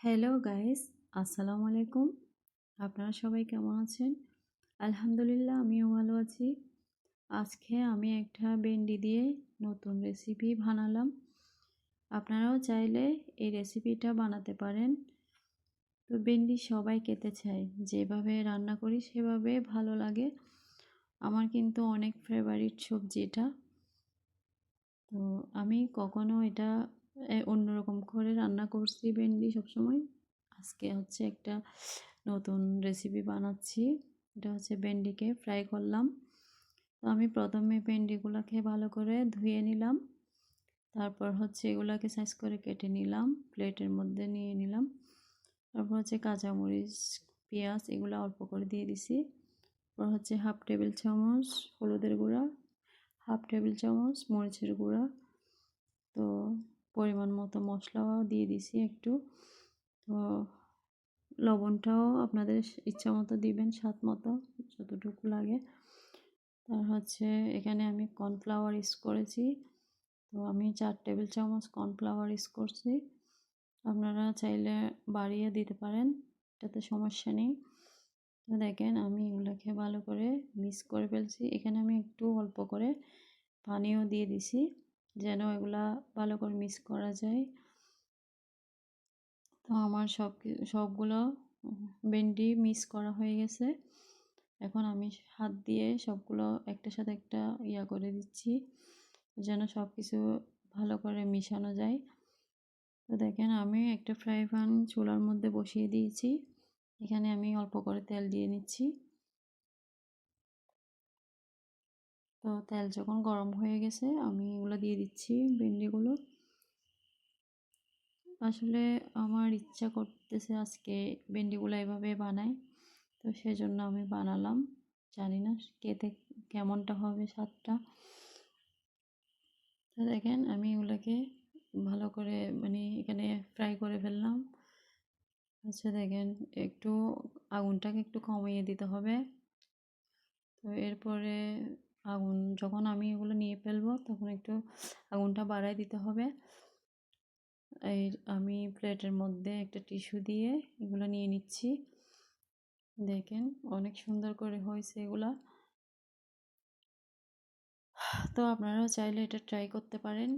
Hello guys, আসসালামু আলাইকুম। আপনারা সবাই কেমন আছেন? আলহামদুলিল্লাহ আমিও ভালো আছি। আজকে আমি একটা ভেন্ডি দিয়ে নতুন রেসিপি বানালাম। আপনারাও চাইলে এই রেসিপিটা বানাতে পারেন। তো ভেন্ডি সবাই খেতে চায়, যেভাবে রান্না করি সেভাবে ভালো লাগে। আমার কিন্তু অনেক ফেভারিট সবজি এটা। তো আমি কখনো এটা অন্যরকম করে রান্না করছি ভেন্ডি সবসময়। আজকে হচ্ছে একটা নতুন রেসিপি বানাচ্ছি। এটা হচ্ছে ভেন্ডিকে ফ্রাই করলাম। তো আমি প্রথমে ভেন্ডিগুলোকে ভালো করে ধুয়ে নিলাম। তারপর হচ্ছে এগুলাকে সাইজ করে কেটে নিলাম, প্লেটের মধ্যে নিয়ে নিলাম। তারপর হচ্ছে কাঁচামরিচ, পেঁয়াজ এগুলো অল্প করে দিয়ে দিছি। তারপর হচ্ছে হাফ টেবিল চামচ হলুদের গুঁড়া, হাফ টেবিল চামচ মরিচের গুঁড়া। তো পরিমাণ মতো মশলাও দিয়ে দিছি একটু। তো লবণটাও আপনাদের ইচ্ছা মতো দিবেন, স্বাদ মতো যতটুকু লাগে। তার হচ্ছে এখানে আমি কর্নফ্লাওয়ার ইউজ করেছি। তো আমি 4 টেবিল চামচ কর্নফ্লাওয়ার ইউজ করছি। আপনারা চাইলে বাড়িয়ে দিতে পারেন, এটাতে সমস্যা নেই। তো দেখেন আমি এগুলোকে ভালো করে মিক্স করে ফেলছি। এখানে আমি একটু অল্প করে পানিও দিয়ে দিছি, যেন এগুলা ভালো করে মিক্স করা যায়। তো আমার সবগুলো ভেন্ডি মিক্স করা হয়ে গেছে। এখন আমি হাত দিয়ে সবগুলো একটার সাথে একটা করে দিচ্ছি, যেন সব কিছু ভালো করে মিশানো যায়। তো দেখেন আমি একটা ফ্রাই প্যান চুলার মধ্যে বসিয়ে দিয়েছি। এখানে আমি অল্প করে তেল দিয়ে নিচ্ছি। তো তেল যখন গরম হয়ে গেছে আমি এগুলো দিয়ে দিচ্ছি ভেন্ডিগুলো। আসলে আমার ইচ্ছা করতেছে আজকে ভেন্ডিগুলো এভাবে বানাই, তো সেজন্য আমি বানালাম। জানি না খেতে কেমনটা হবে স্বাদটা। তো দেখেন আমি এগুলোকে ভালো করে এখানে ফ্রাই করে ফেললাম। আচ্ছা দেখেন একটু আগুনটাকে একটু কমিয়ে দিতে হবে। তো এরপরে আগুন যখন আমি এগুলো নিয়ে ফেলবো তখন একটু আগুনটা বাড়ায় দিতে হবে। এই আমি প্লেটের মধ্যে একটা টিস্যু দিয়ে এগুলো নিয়ে নিচ্ছি। দেখেন অনেক সুন্দর করে হয়েছে এগুলা। তো আপনারাও চাইলে এটা ট্রাই করতে পারেন।